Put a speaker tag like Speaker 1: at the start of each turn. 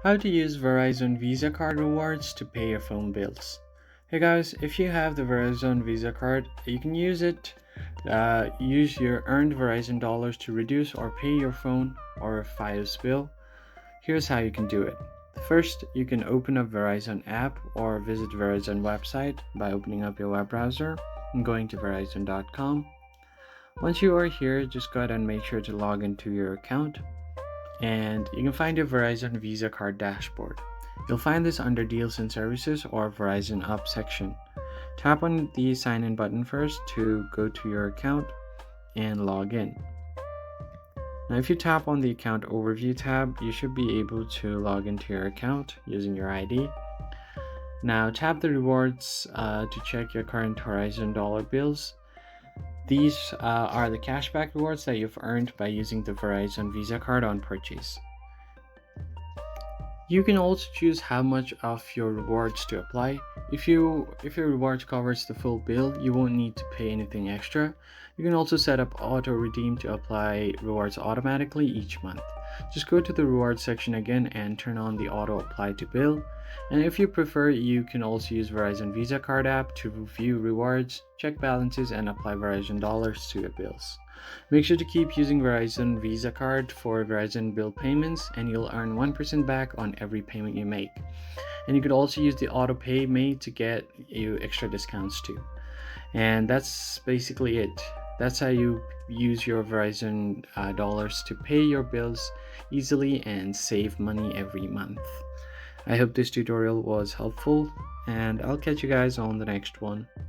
Speaker 1: How to use Verizon Visa Card Rewards to pay your phone bills. Hey guys, if you have the Verizon Visa card, you can use it. Use your earned Verizon dollars to reduce or pay your phone or Fios bill. Here's how you can do it. First, you can open up Verizon app or visit Verizon website by opening up your web browser and going to verizon.com. Once you are here, just go ahead and make sure to log into your account. And you can find your Verizon Visa card dashboard. You'll find this under Deals and Services or Verizon Up section. Tap on the sign in button first to go to your account and log in. Now if you tap on the account overview tab, you should be able to log into your account using your ID. Now tap the rewards to check your current Verizon dollar bills. These are the cashback rewards that you've earned by using the Verizon Visa card on purchase. You can also choose how much of your rewards to apply. If your rewards covers the full bill, you won't need to pay anything extra. You can also set up auto redeem to apply rewards automatically each month. Just go to the rewards section again and turn on the auto apply to bill. And if you prefer, you can also use Verizon Visa card app to view rewards, check balances, and apply Verizon dollars to your bills. Make sure to keep using Verizon Visa card for Verizon bill payments, and you'll earn 1% back on every payment you make. And you could also use the auto pay made to get you extra discounts too. And that's basically it. That's how you use your Verizon dollars to pay your bills easily and save money every month. I hope this tutorial was helpful, and I'll catch you guys on the next one.